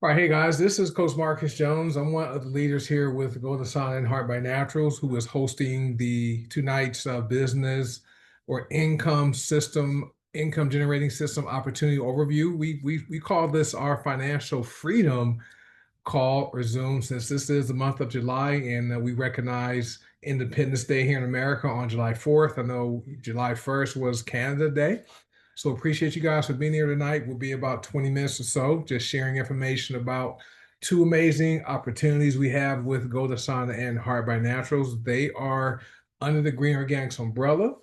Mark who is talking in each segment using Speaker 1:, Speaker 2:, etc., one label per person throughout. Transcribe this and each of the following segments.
Speaker 1: All right, hey guys, this is Coach Marcus Jones. I'm one of the leaders here with goDesana and Heart by Naturals, who is hosting the tonight's business or income generating system opportunity overview. We call this our financial freedom call or Zoom, since this is the month of July and we recognize Independence Day here in America on July 4th. I know July 1st was Canada Day. So appreciate you guys for being here tonight. We'll be about 20 minutes or so, just sharing information about two amazing opportunities we have with goDesana and Heart by Naturals. They are under the Green Organics umbrella. A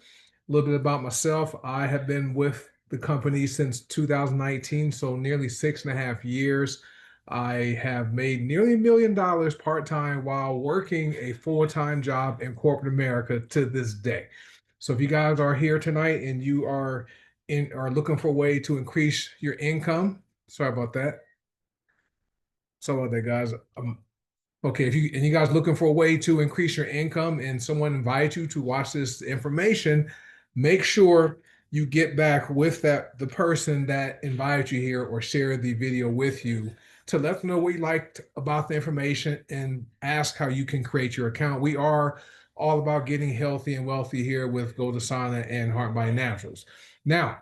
Speaker 1: little bit about myself. I have been with the company since 2019, so nearly 6.5 years. I have made nearly $1 million part-time while working a full-time job in corporate America to this day. So if you guys are here tonight and you are looking for a way to increase your income, sorry about that. Sorry about that, guys. Okay, if you guys looking for a way to increase your income and someone invites you to watch this information, make sure you get back with the person that invited you here or share the video with you to let them know what you liked about the information and ask how you can create your account. We are all about getting healthy and wealthy here with goDesana and Heart by Naturals. Now,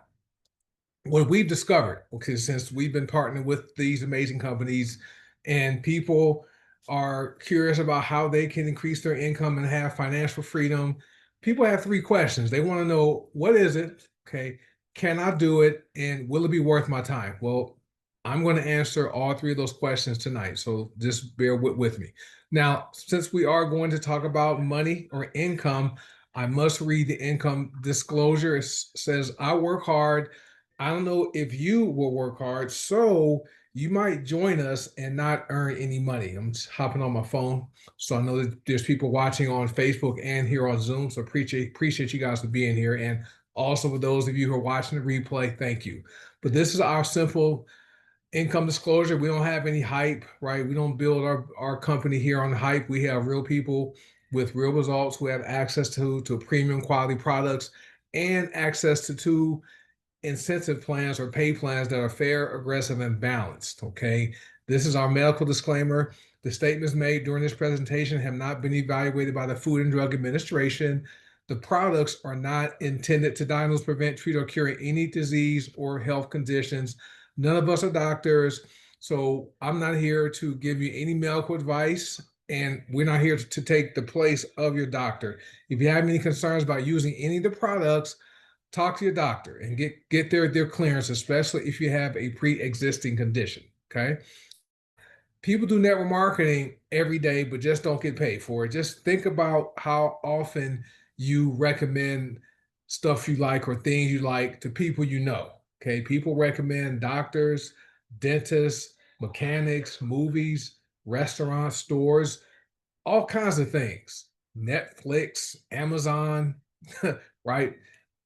Speaker 1: what we've discovered, okay, since we've been partnering with these amazing companies and people are curious about how they can increase their income and have financial freedom, people have three questions. They want to know, what is it? Okay, can I do it? And will it be worth my time? Well, I'm going to answer all three of those questions tonight. So just bear with me. Now, since we are going to talk about money or income, I must read the income disclosure. It says, I work hard. I don't know if you will work hard, so you might join us and not earn any money. I'm just hopping on my phone, so I know that there's people watching on Facebook and here on Zoom. So appreciate you guys for being here, and also for those of you who are watching the replay, thank you. But this is our simple income disclosure. We don't have any hype, right? We don't build our company here on hype. We have real people with real results who have access to premium quality products and access to two incentive plans or pay plans that are fair, aggressive, and balanced. Okay. This is our medical disclaimer. The statements made during this presentation have not been evaluated by the Food and Drug Administration. The products are not intended to diagnose, prevent, treat, or cure any disease or health conditions. None of us are doctors. So I'm not here to give you any medical advice, and we're not here to take the place of your doctor. If you have any concerns about using any of the products, talk to your doctor and get their clearance, especially if you have a pre-existing condition. Okay. People do network marketing every day, but just don't get paid for it. Just think about how often you recommend stuff you like or things you like to people you know. Okay. People recommend doctors, dentists, mechanics, movies, restaurants, stores, all kinds of things. Netflix, Amazon, right?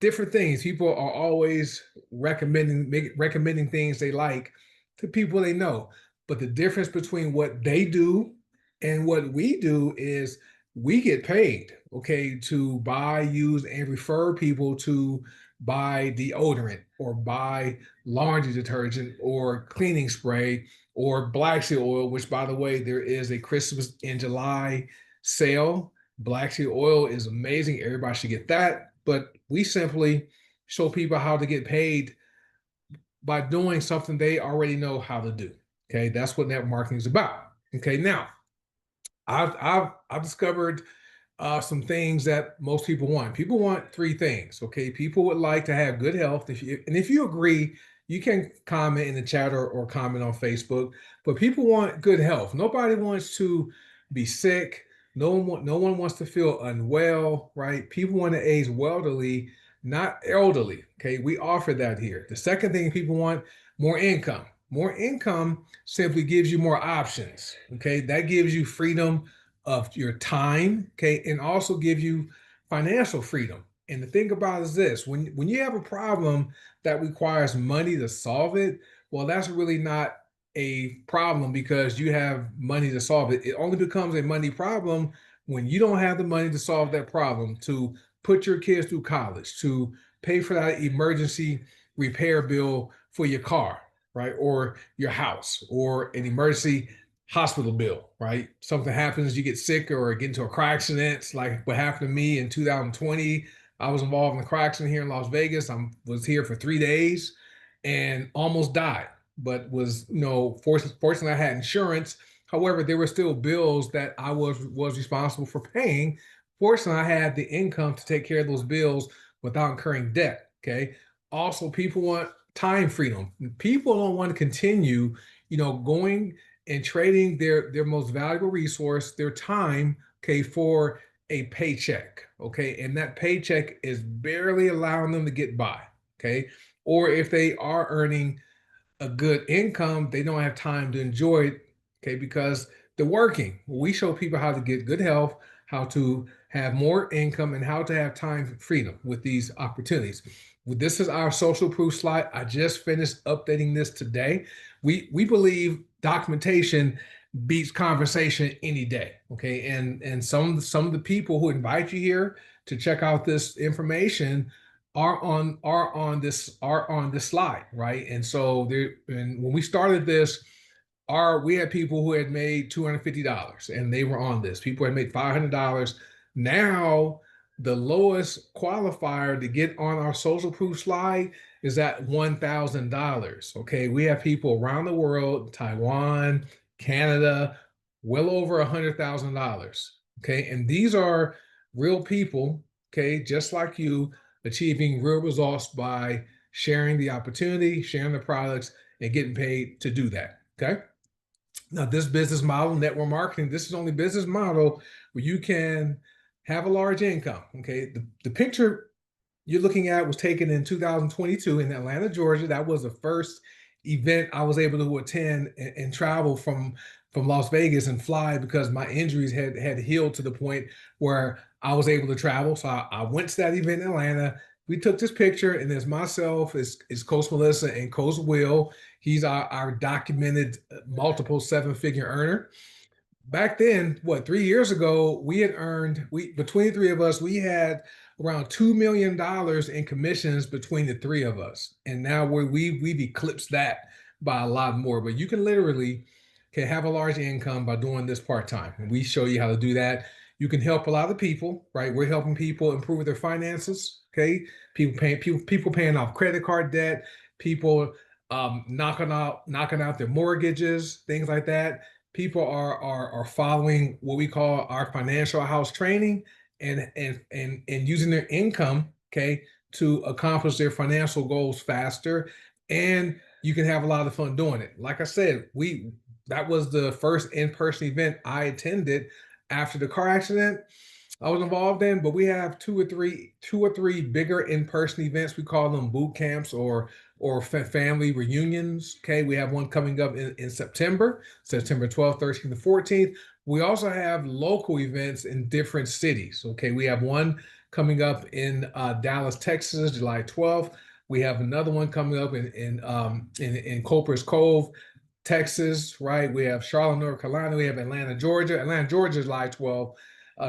Speaker 1: Different things. People are always recommending things they like to people they know. But the difference between what they do and what we do is we get paid, okay, to buy, use, and refer people to buy deodorant or buy laundry detergent or cleaning spray or black seed oil, which, by the way, there is a Christmas in July sale. Black seed oil is amazing. Everybody should get that. But we simply show people how to get paid by doing something they already know how to do. Okay, that's what network marketing is about. Okay, now I've discovered some things that most people want. People want three things. Okay, people would like to have good health. If you agree, you can comment in the chat or comment on Facebook. But people want good health. Nobody wants to be sick. No one wants to feel unwell, right? People want to age wealthily, not elderly. Okay, we offer that here. The second thing people want, more income. More income simply gives you more options. Okay, that gives you freedom of your time. Okay, and also give you financial freedom. And the thing about it is this: when you have a problem that requires money to solve it, well, that's really not a problem because you have money to solve it. It only becomes a money problem when you don't have the money to solve that problem, to put your kids through college, to pay for that emergency repair bill for your car. right? Or your house, or an emergency hospital bill, right? Something happens, you get sick or get into a car accident, like what happened to me in 2020. I was involved in a car accident here in Las Vegas. I was here for 3 days and almost died, but was, fortunately I had insurance. However, there were still bills that I was responsible for paying. Fortunately, I had the income to take care of those bills without incurring debt. Okay. Also, people want time freedom. People don't want to continue, going and trading their most valuable resource, their time, okay, for a paycheck. Okay. And that paycheck is barely allowing them to get by. Okay. Or if they are earning a good income, they don't have time to enjoy it, okay, because they're working. We show people how to get good health, how to have more income, and how to have time freedom with these opportunities. Well, this is our social proof slide. I just finished updating this today. We believe documentation beats conversation any day. Okay. And some of the people who invite you here to check out this information are on this slide, right? And so there, and when we started this, we had people who had made $250 and they were on this. People had made $500. Now the lowest qualifier to get on our social proof slide is at $1,000. Okay, we have people around the world, Taiwan, Canada, well over $100,000. Okay, and these are real people, okay, just like you, achieving real results by sharing the opportunity, sharing the products, and getting paid to do that. Okay. Now, this business model, network marketing, this is only business model where you can have a large income. Okay. The picture you're looking at was taken in 2022 in Atlanta, Georgia. That was the first event I was able to attend and travel from Las Vegas and fly because my injuries had healed to the point where I was able to travel. So I went to that event in Atlanta. We took this picture, and there's myself, is Coach Melissa, and Coach Will. He's our documented multiple seven-figure earner. Back then, what, 3 years ago, we had earned, we between the three of us, we had around $2 million in commissions between the three of us. And now we've eclipsed that by a lot more. But you can literally can have a large income by doing this part-time. And we show you how to do that. You can help a lot of people, right? We're helping people improve their finances. Okay. People paying off credit card debt, people knocking out their mortgages, things like that. People are following what we call our financial house training and using their income, okay, to accomplish their financial goals faster. And you can have a lot of fun doing it. Like I said, we that was the first in-person event I attended after the car accident I was involved in, but we have two or three bigger in-person events. We call them boot camps or family reunions. Okay, we have one coming up in September 12th, 13th, and 14th. We also have local events in different cities. Okay, we have one coming up in Dallas, Texas, July 12th. We have another one coming up in Copers Cove, Texas, right? We have Charlotte, North Carolina. We have Atlanta, Georgia. Atlanta, Georgia is July 12th.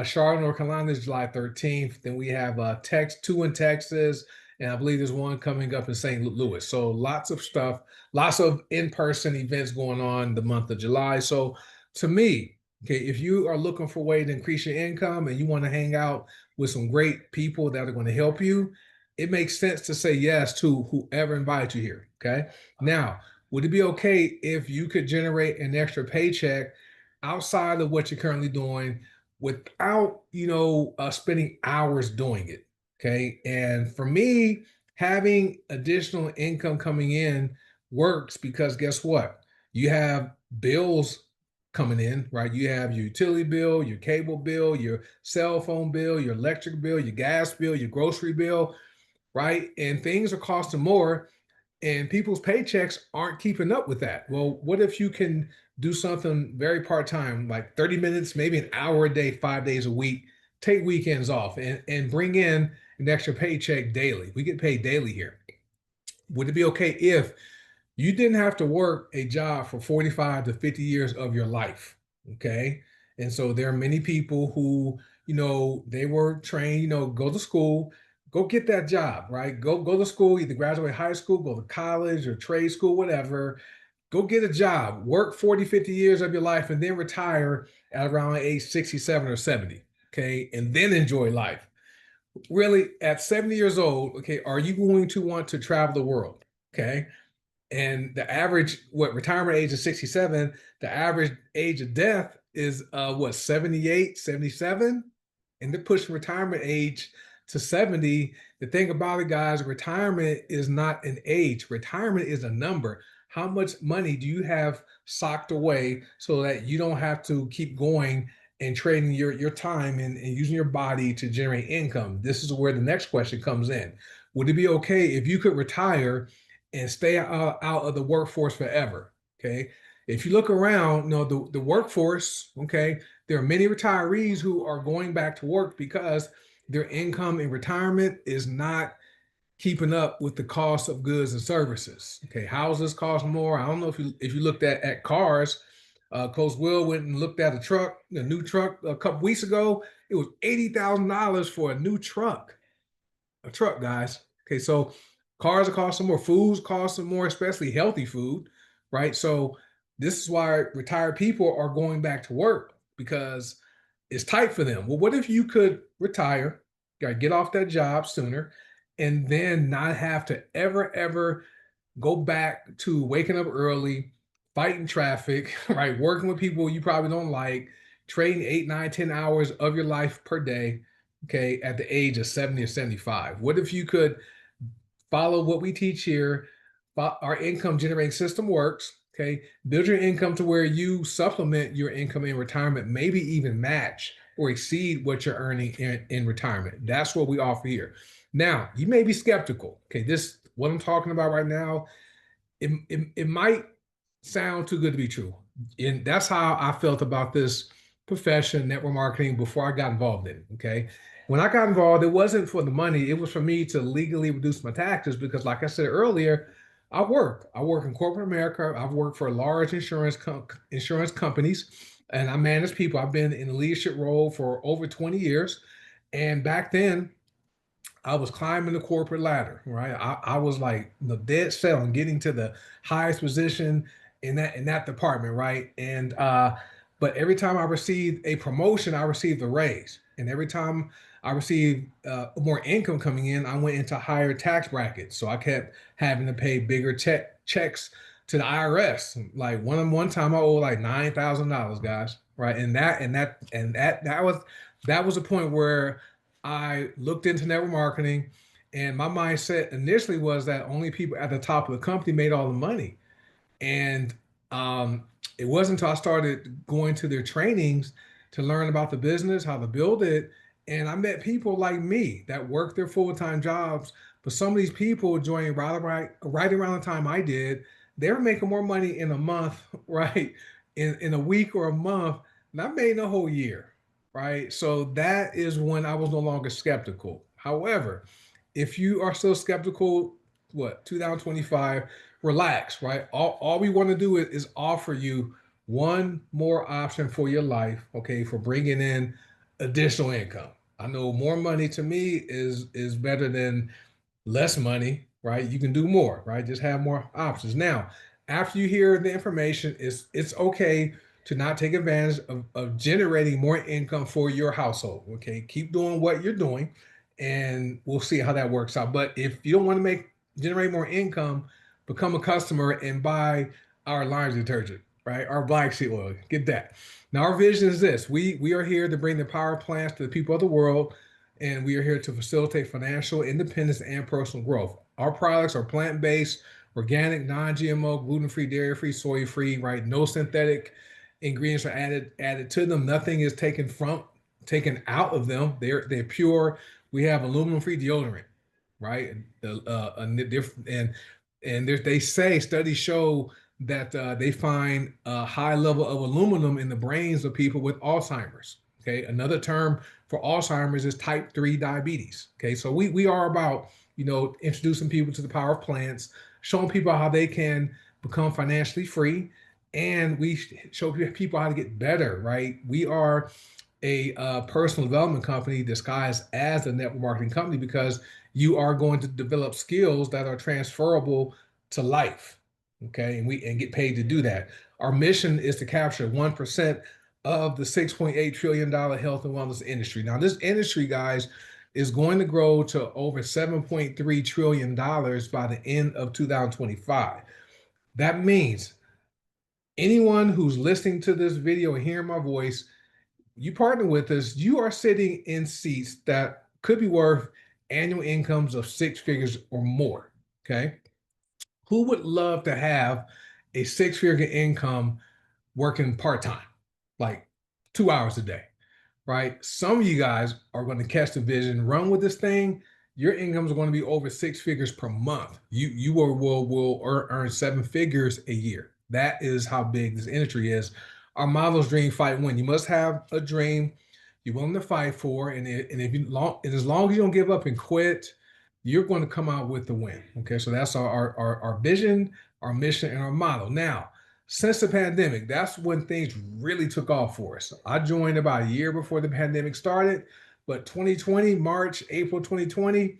Speaker 1: Charlotte, North Carolina is July 13th. Then we have two in Texas, and I believe there's one coming up in St. Louis. So lots of stuff, lots of in-person events going on the month of July. So to me, okay, if you are looking for a way to increase your income and you want to hang out with some great people that are going to help you, it makes sense to say yes to whoever invites you here. Okay. Now, would it be okay if you could generate an extra paycheck outside of what you're currently doing without, spending hours doing it? Okay. And for me, having additional income coming in works because guess what? You have bills coming in, right? You have your utility bill, your cable bill, your cell phone bill, your electric bill, your gas bill, your grocery bill, right? And things are costing more and people's paychecks aren't keeping up with that. Well, what if you can do something very part-time, like 30 minutes, maybe an hour a day, 5 days a week, take weekends off and bring in an extra paycheck daily? We get paid daily here. Would it be okay if you didn't have to work a job for 45 to 50 years of your life? Okay. And so there are many people who, they were trained, go to school, go get that job, right? Go to school, either graduate high school, go to college or trade school, whatever. Go get a job, work 40, 50 years of your life, and then retire at around age 67 or 70. Okay. And then enjoy life. Really, at 70 years old, okay, are you going to want to travel the world? Okay. And the average, what, retirement age is 67, the average age of death is what, 78, 77, and they're pushing retirement age to 70. The thing about it, guys, retirement is not an age. Retirement is a number. How much money do you have socked away so that you don't have to keep going and trading your time and using your body to generate income? This is where the next question comes in. Would it be okay if you could retire and stay out of the workforce forever? Okay. If you look around, the workforce, okay, there are many retirees who are going back to work because their income in retirement is not keeping up with the cost of goods and services. Okay, houses cost more. I don't know if you looked at cars. Coach Will went and looked at a new truck a couple weeks ago. It was $80,000 for a new truck. A truck, guys. Okay, so cars are costing more, foods costing more, especially healthy food, right? So this is why retired people are going back to work because it's tight for them. Well, what if you could retire, get off that job sooner, and then not have to ever go back to waking up early, fighting traffic, right? Working with people you probably don't like, trading 8, 9, 10 hours of your life per day, okay, at the age of 70 or 75. What if you could follow what we teach here? Our income generating system works, okay? Build your income to where you supplement your income in retirement, maybe even match or exceed what you're earning in retirement. That's what we offer here. Now, you may be skeptical. Okay, this what I'm talking about right now, it might sound too good to be true. And that's how I felt about this profession, network marketing, before I got involved in it. Okay. When I got involved, it wasn't for the money, it was for me to legally reduce my taxes because, like I said earlier, I work. I work in corporate America. I've worked for large insurance companies, and I manage people. I've been in a leadership role for over 20 years. And back then, I was climbing the corporate ladder, right? I was like the dead cell and getting to the highest position in that department, right? And but every time I received a promotion, I received a raise, and every time I received more income coming in, I went into higher tax brackets. So I kept having to pay bigger checks to the IRS. Like one time I owed like $9,000, guys, right? And that was a point where I looked into network marketing, and my mindset initially was that only people at the top of the company made all the money. And um, it wasn't until I started going to their trainings to learn about the business, how to build it. And I met people like me that worked their full-time jobs. But some of these people joined right around the time I did, they were making more money in a month, right? In a week or a month, and I made in a whole year, right? So that is when I was no longer skeptical. However, if you are still skeptical, what, 2025, relax, right? All we want to do is offer you one more option for your life, okay, for bringing in additional income. I know more money to me is better than less money, right? You can do more, right? Just have more options. Now, after you hear the information, it's okay to not take advantage of generating more income for your household. Okay. Keep doing what you're doing and we'll see how that works out. But if you don't want to generate more income, become a customer and buy our laundry detergent, right? Our black seed oil. Get that. Now our vision is this. We are here to bring the power plants to the people of the world, and we are here to facilitate financial independence and personal growth. Our products are plant-based, organic, non-GMO, gluten-free, dairy-free, soy-free, right? No synthetic ingredients are added to them. Nothing is taken out of them. They're pure. We have aluminum-free deodorant, right? They say studies show that they find a high level of aluminum in the brains of people with Alzheimer's. Okay, another term for Alzheimer's is type 3 diabetes. Okay, so we are about introducing people to the power of plants, showing people how they can become financially free, and we show people how to get better. Right, we are a personal development company disguised as a network marketing company because you are going to develop skills that are transferable to life. Okay. And get paid to do that. Our mission is to capture 1% of the $6.8 trillion health and wellness industry. Now, this industry, guys, is going to grow to over $7.3 trillion by the end of 2025. That means anyone who's listening to this video and hearing my voice, you partner with us, you are sitting in seats that could be worth annual incomes of six figures or more. Okay. Who would love to have a six-figure income working part-time, like 2 hours a day? Right? Some of you guys are going to catch the vision, run with this thing. Your income is going to be over six figures per month. You will earn seven figures a year. That is how big this industry is. Our model's dream, fight, win. You must have a dream you're willing to fight for, and as long as you don't give up and quit, you're going to come out with the win. Okay, so that's our vision, our mission, and our model. Now, since the pandemic, that's when things really took off for us. I joined about a year before the pandemic started, but 2020, March, April 2020,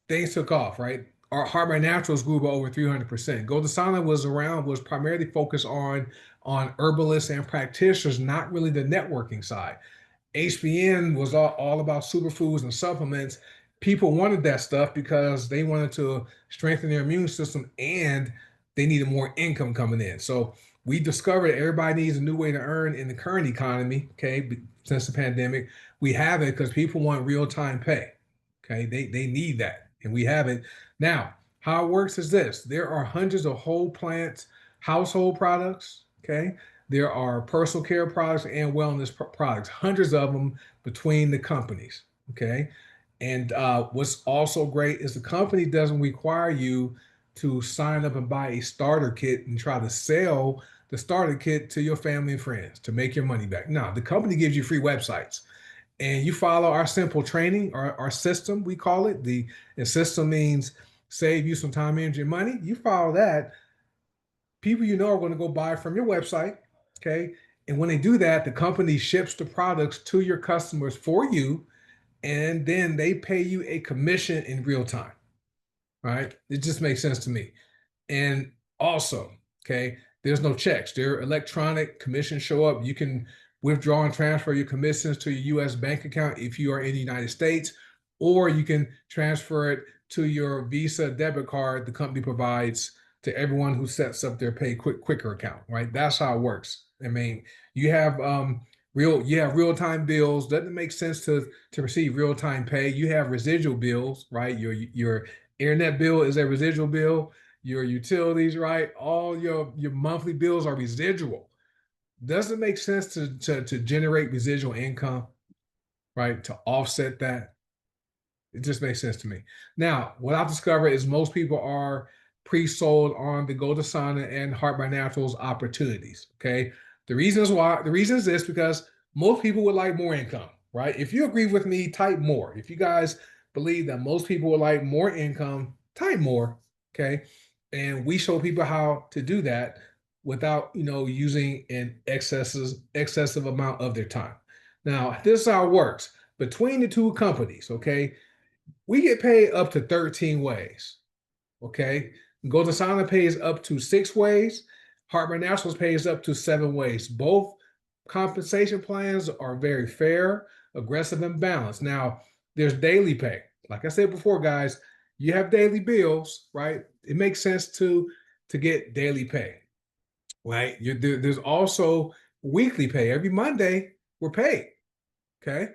Speaker 1: things took off, right? Our Heart by Naturals grew by over 300%. goDesana was primarily focused on herbalists and practitioners, not really the networking side. HBN was all about superfoods and supplements. People wanted that stuff because they wanted to strengthen their immune system and they needed more income coming in. So we discovered everybody needs a new way to earn in the current economy. Okay, since the pandemic, we have it because people want real-time pay. Okay, they need that, and we have it now. How it works is this: there are hundreds of whole plant household products. Okay, there are personal care products and wellness products, hundreds of them between the companies. Okay. And what's also great is the company doesn't require you to sign up and buy a starter kit and try to sell the starter kit to your family and friends to make your money back. No, the company gives you free websites and you follow our simple training, our system, we call it. The system means save you some time, energy, and money. You follow that, people you know are going to go buy from your website. Okay. And when they do that, the company ships the products to your customers for you, and then they pay you a commission in real time. Right. It just makes sense to me. And also, okay, there's no checks. They're electronic. Commissions show up. You can withdraw and transfer your commissions to your U.S. bank account if you are in the United States, or you can transfer it to your Visa debit card the company provides to everyone who sets up their quicker account. Right? That's how it works. I mean, you have real-time bills. Doesn't it make sense to receive real-time pay? You have residual bills, right? Your internet bill is a residual bill, your utilities, right? All your monthly bills are residual. Does it make sense to generate residual income, right? To offset that? It just makes sense to me. Now, what I've discovered is most people are pre-sold on the goDesana and Heart by Naturals opportunities. Okay. The reason is this: because most people would like more income, right? If you agree with me, type more. If you guys believe that most people would like more income, type more. Okay. And we show people how to do that without, using an excessive amount of their time. Now, this is how it works between the two companies. Okay. We get paid up to 13 ways. Okay. goDesana pays up to 6 ways. Heart by Naturals pays up to 7 ways. Both compensation plans are very fair, aggressive, and balanced. Now, there's daily pay. Like I said before, guys, you have daily bills, right? It makes sense to get daily pay, right? There's also weekly pay. Every Monday, we're paid. Okay.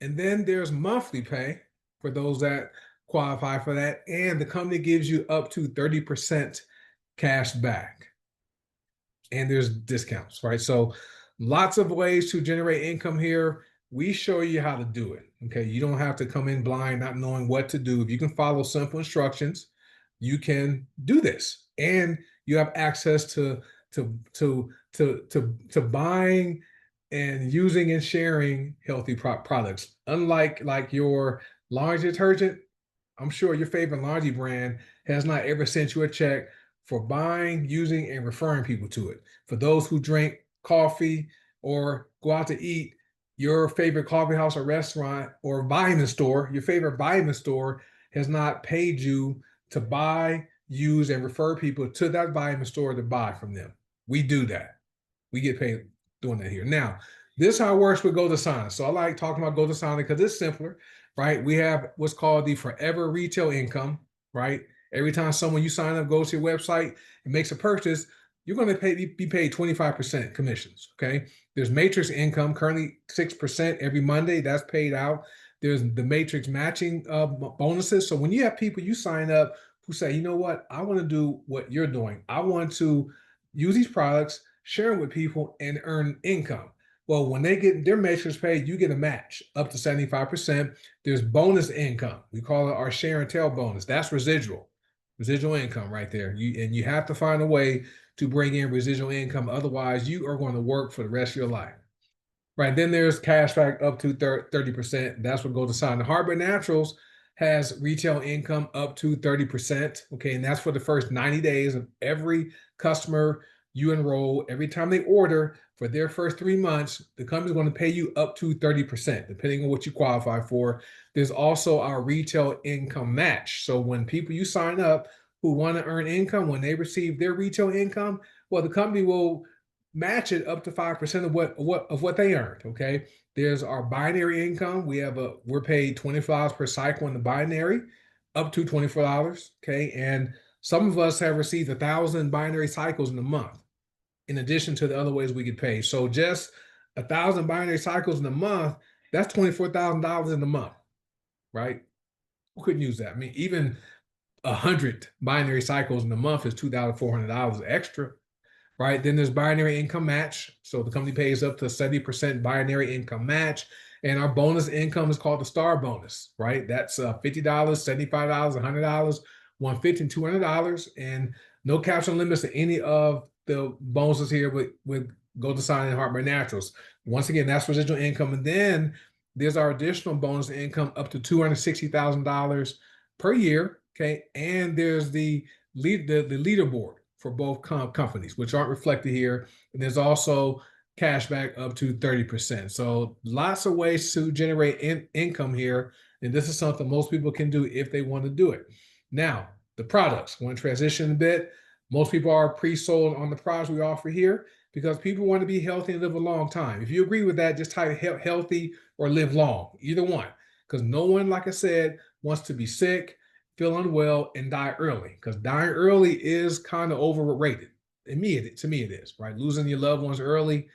Speaker 1: And then there's monthly pay for those that qualify for that. And the company gives you up to 30% cash back. And there's discounts, right? So lots of ways to generate income here. We show you how to do it. Okay. You don't have to come in blind, not knowing what to do. If you can follow simple instructions, you can do this. And you have access to buying and using and sharing healthy products. Unlike like your laundry detergent, I'm sure your favorite laundry brand has not ever sent you a check for buying, using, and referring people to it. For those who drink coffee or go out to eat, your favorite coffee house or restaurant or vitamin store, your favorite vitamin store has not paid you to buy, use, and refer people to that vitamin store to buy from them. We do that. We get paid doing that here. Now, this is how it works with goDesana. So I like talking about goDesana because it's simpler, right? We have what's called the forever retail income, right? Every time someone you sign up goes to your website and makes a purchase, you're going to be paid 25% commissions. Okay. There's matrix income, currently 6% every Monday. That's paid out. There's the matrix matching bonuses. So when you have people you sign up who say, you know what, I want to do what you're doing. I want to use these products, share them with people, and earn income. Well, when they get their matrix paid, you get a match up to 75%. There's bonus income. We call it our share and tell bonus. That's residual income right there. And you have to find a way to bring in residual income. Otherwise, you are going to work for the rest of your life. Right. Then there's cash back up to 30%. That's what goDesana. Harbor Naturals has retail income up to 30%. Okay. And that's for the first 90 days of every customer you enroll. Every time they order for their first 3 months, the company's going to pay you up to 30%, depending on what you qualify for. There's also our retail income match. So when people you sign up who want to earn income, when they receive their retail income, well, the company will match it up to 5% of what they earned. Okay. There's our binary income. We're paid $24 per cycle in the binary, up to $24. Okay. And some of us have received 1,000 binary cycles in a month, in addition to the other ways we get paid. So just 1,000 binary cycles in a month, that's $24,000 in a month, right? Who couldn't use that? I mean, even 100 binary cycles in a month is $2,400 extra, right? Then there's binary income match. So the company pays up to 70% binary income match. And our bonus income is called the star bonus, right? That's $50, $75, $100, $150, and $200. And no caps and limits to any of the bonuses here with goDesana and Heart by Naturals. Once again, that's residual income. And then there's our additional bonus income up to $260,000 per year. Okay. And there's the leaderboard for both companies, which aren't reflected here. And there's also cash back up to 30%. So lots of ways to generate income here. And this is something most people can do if they want to do it. Now, the products. I want to transition a bit. Most people are pre-sold on the products we offer here because people want to be healthy and live a long time. If you agree with that, just type healthy or live long, either one. Because no one, like I said, wants to be sick, feel unwell, and die early. Because dying early is kind of overrated. To me, it is, right? Losing your loved ones early,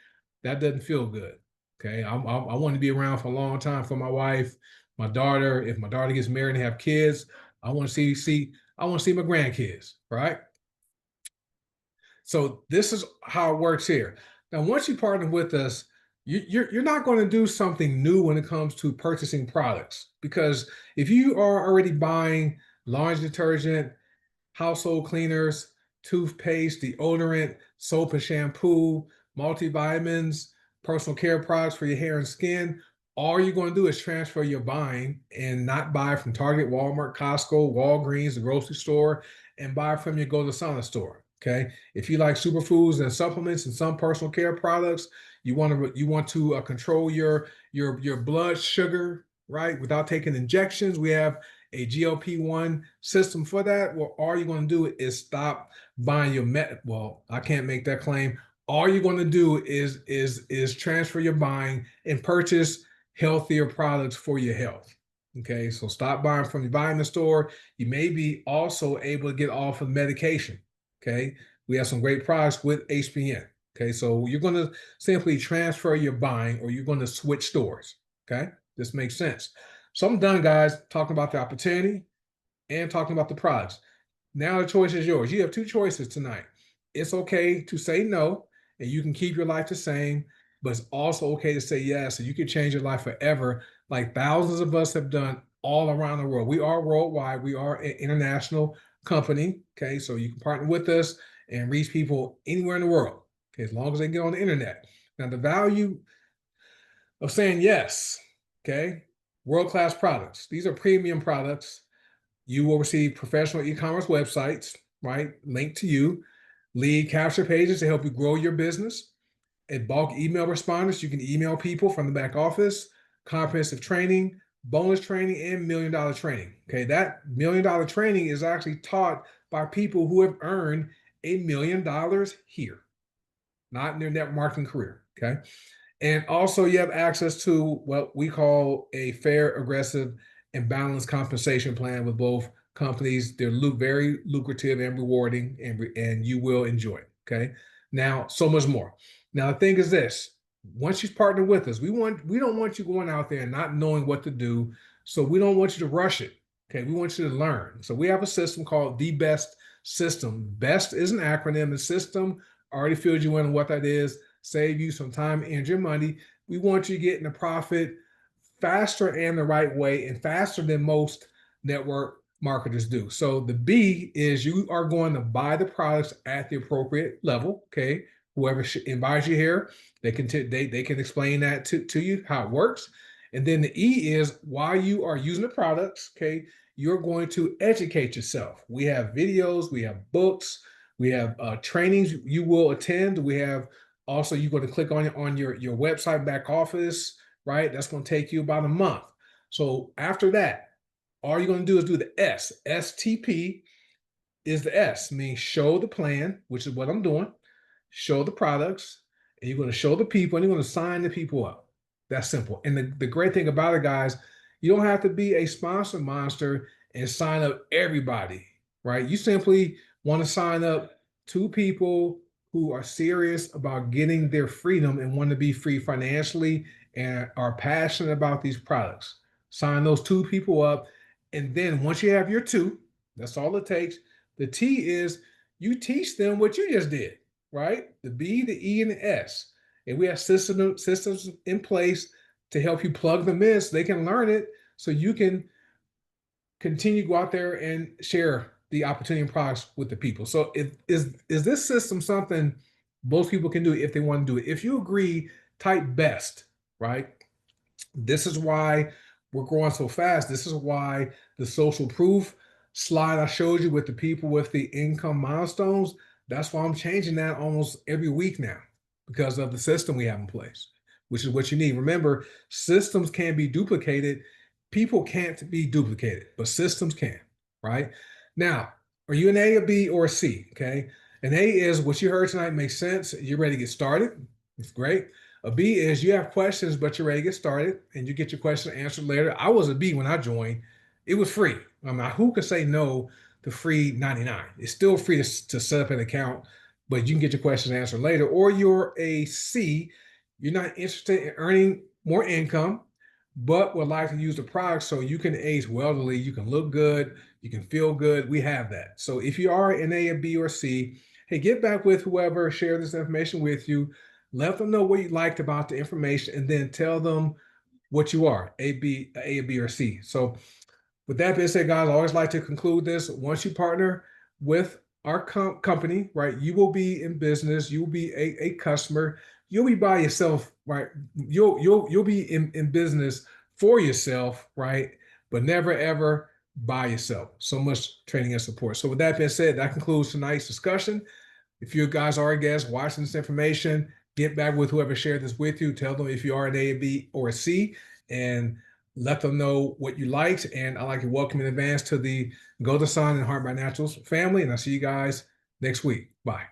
Speaker 1: that doesn't feel good. Okay. I want to be around for a long time for my wife, my daughter. If my daughter gets married and have kids, I want to I want to see my grandkids, right? So this is how it works here. Now, once you partner with us, you're not going to do something new when it comes to purchasing products, because if you are already buying laundry detergent, household cleaners, toothpaste, deodorant, soap and shampoo, multivitamins, personal care products for your hair and skin, all you're going to do is transfer your buying and not buy from Target, Walmart, Costco, Walgreens, the grocery store, and buy from your goDesana store. Okay. If you like superfoods and supplements and some personal care products, you want to control your blood sugar, right, without taking injections. We have a GLP-1 system for that. Well, all you're going to do is stop buying your well, I can't make that claim. All you're going to do is transfer your buying and purchase healthier products for your health. Okay, so stop buying from your vitamin store. You may be also able to get off of medication. Okay, we have some great products with HPN. Okay, so you're going to simply transfer your buying, or you're going to switch stores. Okay, this makes sense. So I'm done, guys, talking about the opportunity and talking about the products. Now the choice is yours. You have two choices tonight. It's okay to say no, and you can keep your life the same, but it's also okay to say yes, and you can change your life forever, like thousands of us have done all around the world. We are worldwide. We are an international company. Okay, so you can partner with us and reach people anywhere in the world. Okay, as long as they get on the internet. Now, the value of saying yes, okay, world-class products. These are premium products. You will receive professional e-commerce websites, right, linked to you, lead capture pages to help you grow your business, a bulk email responders. You can email people from the back office, comprehensive training, bonus training and $1 million training. Okay, that $1 million training is actually taught by people who have earned $1 million here, not in their network marketing career. Okay. And also, you have access to what we call a fair, aggressive, and balanced compensation plan with both companies. They're very lucrative and rewarding, and you will enjoy it. Okay. Now, so much more. Now, the thing is this: once you partner with us, we don't want you going out there and not knowing what to do. So we don't want you to rush it. Okay. We want you to learn. So we have a system called the Best System. Best is an acronym. The system already filled you in on what that is, save you some time and your money. We want you to get in the profit faster and the right way, and faster than most network marketers do. So the B is you are going to buy the products at the appropriate level. Okay. Whoever invites you here, they can explain that to you how it works. And then the E is while you are using the products, okay, you're going to educate yourself. We have videos, we have books, we have trainings you will attend. We have also, you're going to click on your website back office, right? That's going to take you about a month. So after that, all you're going to do is do the S. STP is the S, means show the plan, which is what I'm doing, show the products, and you're going to show the people, and you're going to sign the people up. That's simple. And the great thing about it, guys, you don't have to be a sponsor monster and sign up everybody, right? You simply want to sign up two people who are serious about getting their freedom and want to be free financially and are passionate about these products. Sign those two people up. And then once you have your two, that's all it takes. The T is you teach them what you just did, right? The B, the E, and the S. And we have systems in place to help you plug them in so they can learn it, so you can continue to go out there and share the opportunity and products with the people. So is this system something most people can do if they want to do it? If you agree, type best, right? This is why we're growing so fast. This is why the social proof slide I showed you with the people with the income milestones, that's why I'm changing that almost every week now, because of the system we have in place, which is what you need. Remember, systems can be duplicated. People can't be duplicated, but systems can, right? Now, are you an A, a B, or a C? Okay. An A is what you heard tonight makes sense. You're ready to get started. It's great. A B is you have questions, but you're ready to get started and you get your question answered later. I was a B when I joined. It was free. I mean, who could say no to free 99? It's still free to set up an account, but you can get your questions answered later. Or you're a C, you're not interested in earning more income, but would like to use the product so you can age wealthily, you can look good, you can feel good. We have that. So if you are an A, a B, or C, hey, get back with whoever shared this information with you. Let them know what you liked about the information, and then tell them what you are, A, B, or C. So with that being said, guys, I always like to conclude this. Once you partner with our company, right, you will be in business. You will be a customer. You'll be by yourself, right? You'll be in business for yourself, right? But never ever by yourself. So much training and support. So with that being said, that concludes tonight's discussion. If you guys are a guest watching this information, get back with whoever shared this with you. Tell them if you are an A, B, or a C, and let them know what you liked. And I'd like to welcome in advance to the goDesana and Heart by Naturals family. And I'll see you guys next week. Bye.